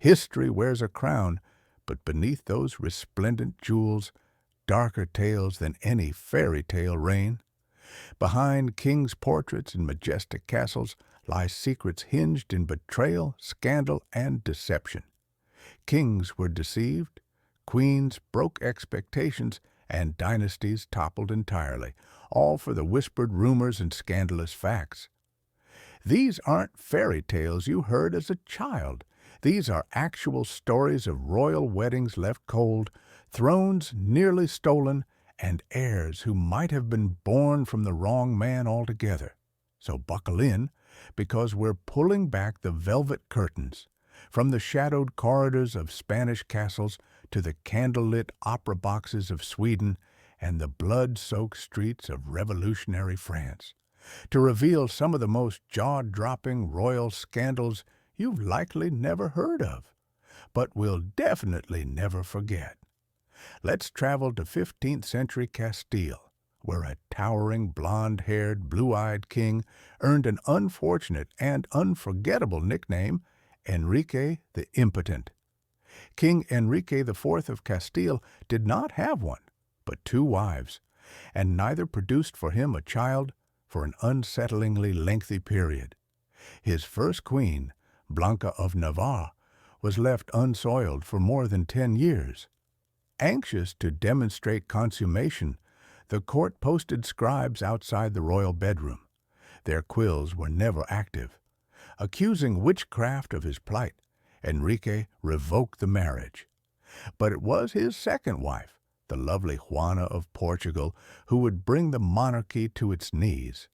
History wears a crown, but beneath those resplendent jewels, darker tales than any fairy tale reign. Behind kings' portraits and majestic castles lie secrets hinged in betrayal, scandal, and deception. Kings were deceived, queens broke expectations, and dynasties toppled entirely, all for the whispered rumors and scandalous facts. These aren't fairy tales you heard as a child. These are actual stories of royal weddings left cold, thrones nearly stolen, and heirs who might have been born from the wrong man altogether. So buckle in, because we're pulling back the velvet curtains, from the shadowed corridors of Spanish castles to the candlelit opera boxes of Sweden and the blood-soaked streets of revolutionary France, to reveal some of the most jaw-dropping royal scandals you've likely never heard of, but will definitely never forget. Let's travel to 15th century Castile, where a towering blonde-haired, blue-eyed king earned an unfortunate and unforgettable nickname, Enrique the Impotent. King Enrique IV of Castile did not have one, but two wives, and neither produced for him a child for an unsettlingly lengthy period. His first queen, Blanca of Navarre, was left unsoiled for more than 10 years. Anxious to demonstrate consummation, the court posted scribes outside the royal bedroom. Their quills were never active. Accusing witchcraft of his plight, Enrique revoked the marriage. But it was his second wife, the lovely Juana of Portugal, who would bring the monarchy to its knees.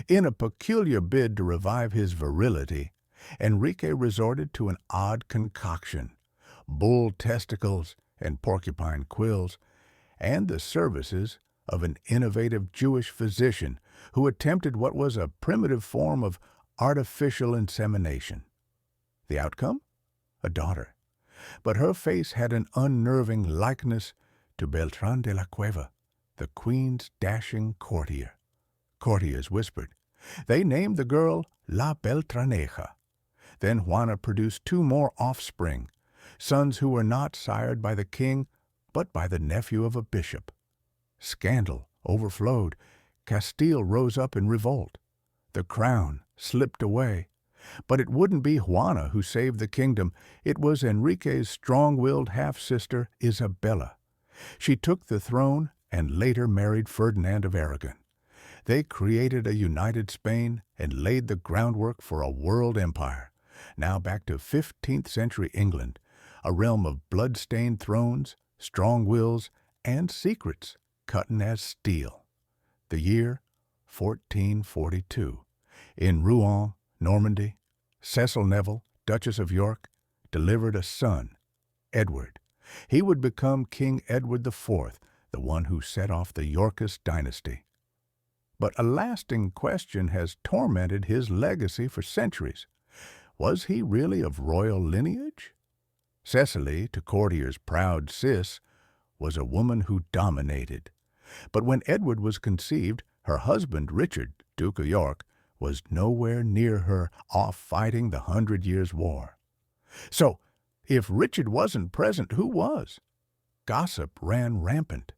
In a peculiar bid to revive his virility, Enrique resorted to an odd concoction: bull testicles and porcupine quills, and the services of an innovative Jewish physician who attempted what was a primitive form of artificial insemination. The outcome? A daughter. But her face had an unnerving likeness to Beltrán de la Cueva, the queen's dashing courtier. Courtiers whispered. They named the girl La Beltraneja. Then Juana produced 2 more offspring, sons who were not sired by the king, but by the nephew of a bishop. Scandal overflowed. Castile rose up in revolt. The crown slipped away. But it wouldn't be Juana who saved the kingdom. It was Enrique's strong-willed half-sister, Isabella. She took the throne and later married Ferdinand of Aragon. They created a united Spain and laid the groundwork for a world empire. Now back to 15th century England, a realm of blood-stained thrones, strong wills, and secrets cutting as steel. The year 1442. In Rouen, Normandy, Cecil Neville, Duchess of York, delivered a son, Edward. He would become King Edward IV, the one who set off the Yorkist dynasty. But a lasting question has tormented his legacy for centuries. Was he really of royal lineage? Cecily, to courtiers' proud sis, was a woman who dominated. But when Edward was conceived, her husband, Richard, Duke of York, was nowhere near her, off fighting the 100 Years' War. So, if Richard wasn't present, who was? Gossip ran rampant.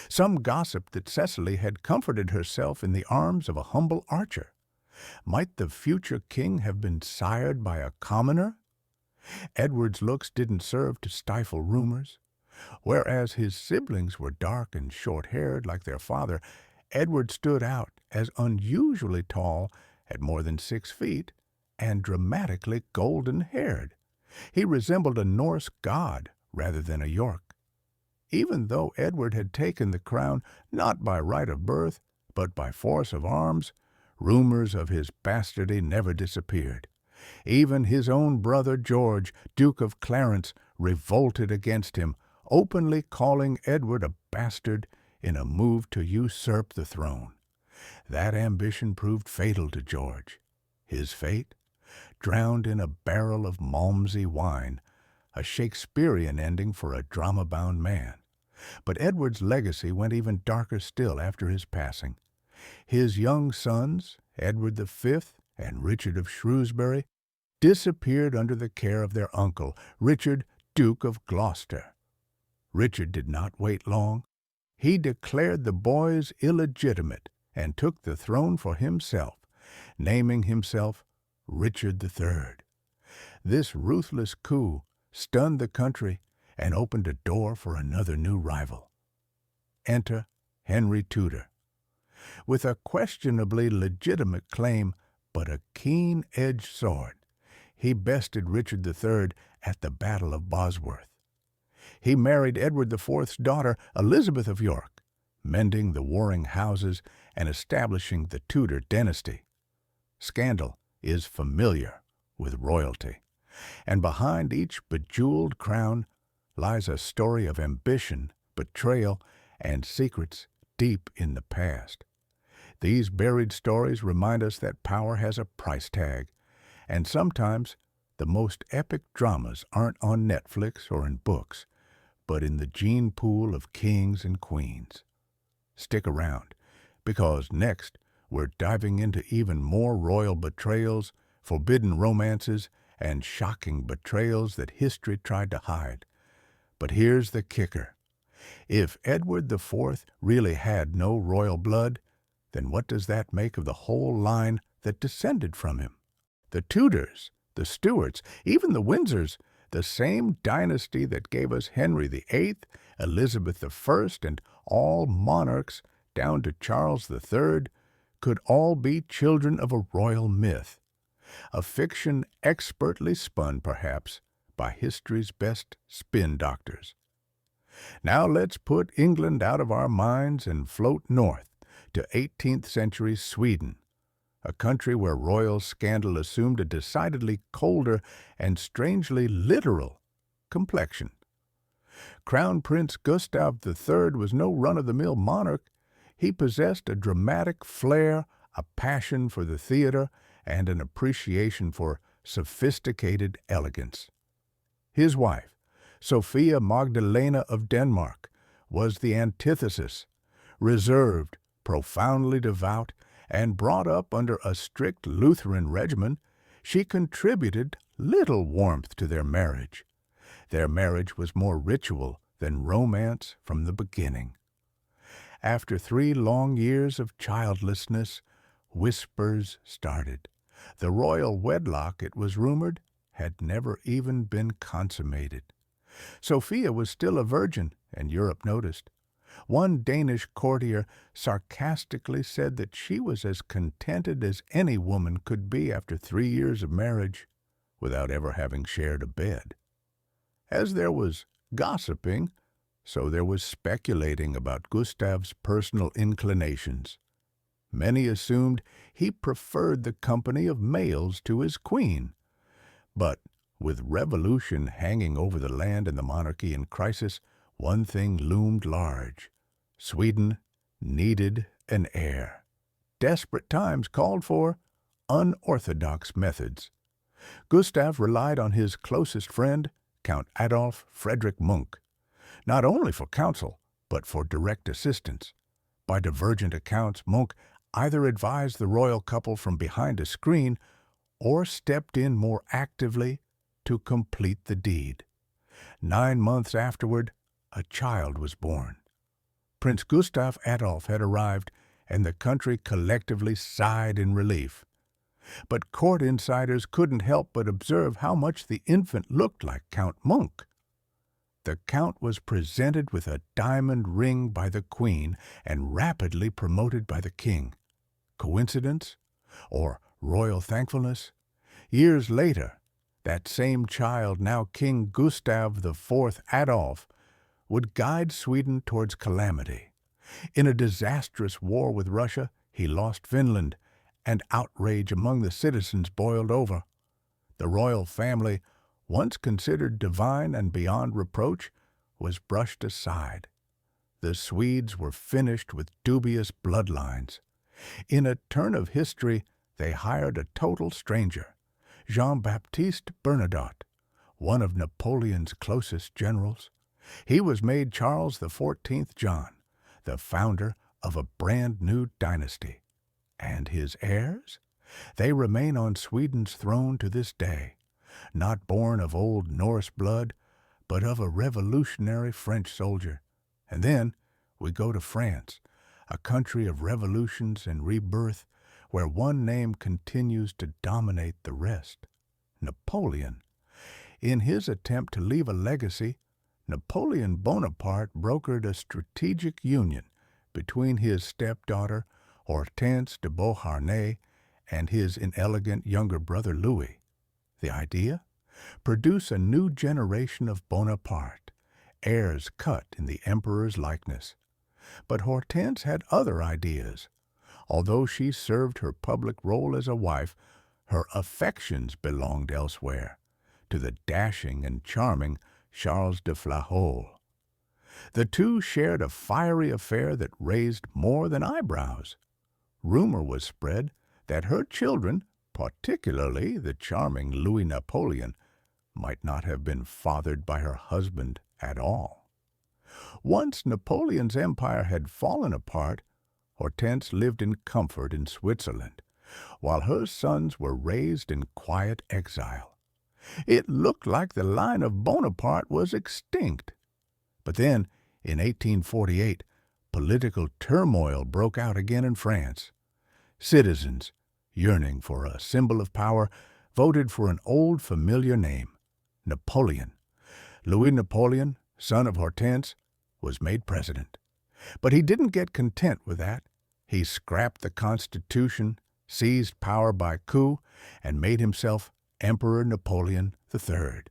Some gossiped that Cecily had comforted herself in the arms of a humble archer. Might the future king have been sired by a commoner? Edward's looks didn't serve to stifle rumors. Whereas his siblings were dark and short-haired like their father, Edward stood out as unusually tall at more than 6 feet and dramatically golden-haired. He resembled a Norse god rather than a York. Even though Edward had taken the crown not by right of birth, but by force of arms, rumors of his bastardy never disappeared. Even his own brother George, Duke of Clarence, revolted against him, openly calling Edward a bastard in a move to usurp the throne. That ambition proved fatal to George. His fate? Drowned in a barrel of Malmsey wine, a Shakespearean ending for a drama-bound man. But Edward's legacy went even darker still after his passing. His young sons, Edward V and Richard of Shrewsbury, disappeared under the care of their uncle, Richard, Duke of Gloucester. Richard did not wait long. He declared the boys illegitimate and took the throne for himself, naming himself Richard III. This ruthless coup stunned the country and opened a door for another new rival. Enter Henry Tudor. With a questionably legitimate claim, but a keen-edged sword, he bested Richard III at the Battle of Bosworth. He married Edward IV's daughter, Elizabeth of York, mending the warring houses and establishing the Tudor dynasty. Scandal is familiar with royalty, and behind each bejeweled crown lies a story of ambition, betrayal, and secrets deep in the past. These buried stories remind us that power has a price tag, and sometimes the most epic dramas aren't on Netflix or in books, but in the gene pool of kings and queens. Stick around, because next we're diving into even more royal betrayals, forbidden romances, and shocking betrayals that history tried to hide. But here's the kicker. If Edward IV really had no royal blood, then what does that make of the whole line that descended from him? The Tudors, the Stuarts, even the Windsors, the same dynasty that gave us Henry VIII, Elizabeth I, and all monarchs down to Charles III, could all be children of a royal myth, a fiction expertly spun, perhaps, by history's best spin doctors. Now let's put England out of our minds and float north to 18th century Sweden, a country where royal scandal assumed a decidedly colder and strangely literal complexion. Crown Prince Gustav III was no run-of-the-mill monarch. He possessed a dramatic flair, a passion for the theater, and an appreciation for sophisticated elegance. His wife, Sophia Magdalena of Denmark, was the antithesis, reserved, profoundly devout, and brought up under a strict Lutheran regimen. She contributed little warmth to their marriage. Their marriage was more ritual than romance from the beginning. After 3 long years of childlessness, whispers started. The royal wedlock, it was rumored, had never even been consummated. Sophia was still a virgin, and Europe noticed. One Danish courtier sarcastically said that she was as contented as any woman could be after 3 years of marriage, without ever having shared a bed. As there was gossiping, so there was speculating about Gustav's personal inclinations. Many assumed he preferred the company of males to his queen. But with revolution hanging over the land and the monarchy in crisis, one thing loomed large. Sweden needed an heir. Desperate times called for unorthodox methods. Gustav relied on his closest friend, Count Adolf Frederick Munk, not only for counsel, but for direct assistance. By divergent accounts, Munk either advised the royal couple from behind a screen or stepped in more actively to complete the deed. 9 months afterward, a child was born. Prince Gustav Adolf had arrived, and the country collectively sighed in relief. But court insiders couldn't help but observe how much the infant looked like Count Munk. The Count was presented with a diamond ring by the Queen and rapidly promoted by the King. Coincidence? Or royal thankfulness? Years later, that same child, now King Gustav IV Adolf, would guide Sweden towards calamity. In a disastrous war with Russia, he lost Finland, and outrage among the citizens boiled over. The royal family, once considered divine and beyond reproach, was brushed aside. The Swedes were finished with dubious bloodlines. In a turn of history, they hired a total stranger, Jean-Baptiste Bernadotte, one of Napoleon's closest generals. He was made Charles XIV John, the founder of a brand new dynasty. And his heirs? They remain on Sweden's throne to this day, not born of old Norse blood, but of a revolutionary French soldier. And then we go to France, a country of revolutions and rebirth, where one name continues to dominate the rest: Napoleon. In his attempt to leave a legacy, Napoleon Bonaparte brokered a strategic union between his stepdaughter, Hortense de Beauharnais, and his inelegant younger brother Louis. The idea? Produce a new generation of Bonaparte, heirs cut in the emperor's likeness. But Hortense had other ideas. Although she served her public role as a wife, her affections belonged elsewhere, to the dashing and charming Charles de Flahault. The two shared a fiery affair that raised more than eyebrows. Rumor was spread that her children, particularly the charming Louis Napoleon, might not have been fathered by her husband at all. Once Napoleon's empire had fallen apart, Hortense lived in comfort in Switzerland, while her sons were raised in quiet exile. It looked like the line of Bonaparte was extinct. But then, in 1848, political turmoil broke out again in France. Citizens, yearning for a symbol of power, voted for an old familiar name: Napoleon. Louis Napoleon, son of Hortense, was made president. But he didn't get content with that. He scrapped the Constitution, seized power by coup, and made himself Emperor Napoleon III.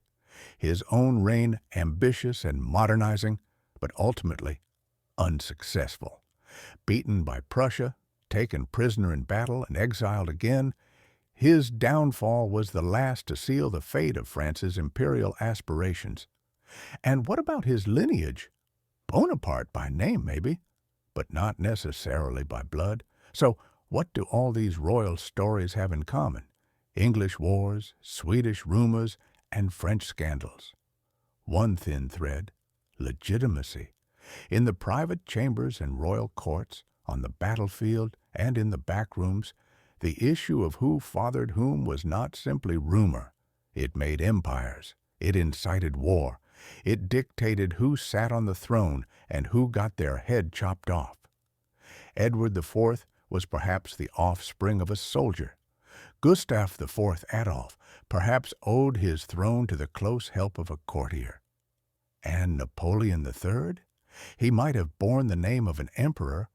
His own reign ambitious and modernizing, but ultimately unsuccessful. Beaten by Prussia, taken prisoner in battle, and exiled again, his downfall was the last to seal the fate of France's imperial aspirations. And what about his lineage? Bonaparte by name, maybe, but not necessarily by blood. So what do all these royal stories have in common? English wars, Swedish rumors, and French scandals. One thin thread: legitimacy. In the private chambers and royal courts, on the battlefield, and in the back rooms, the issue of who fathered whom was not simply rumor. It made empires. It incited war. It dictated who sat on the throne and who got their head chopped off. Edward IV was perhaps the offspring of a soldier. Gustav IV Adolf perhaps owed his throne to the close help of a courtier. And Napoleon III? He might have borne the name of an emperor,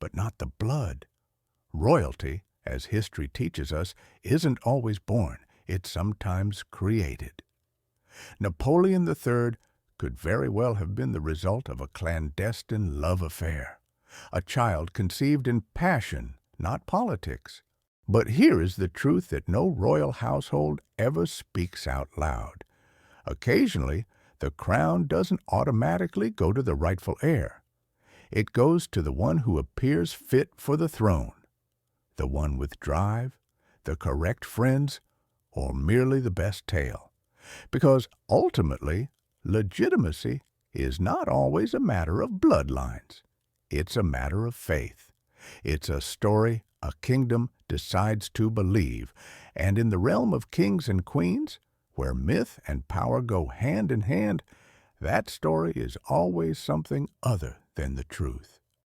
but not the blood. Royalty, as history teaches us, isn't always born. It's sometimes created. Napoleon III could very well have been the result of a clandestine love affair, a child conceived in passion, not politics. But here is the truth that no royal household ever speaks out loud. Occasionally, the crown doesn't automatically go to the rightful heir. It goes to the one who appears fit for the throne, the one with drive, the correct friends, or merely the best tale. Because ultimately, legitimacy is not always a matter of bloodlines. It's a matter of faith. It's a story a kingdom decides to believe, and in the realm of kings and queens, where myth and power go hand in hand, that story is always something other than the truth.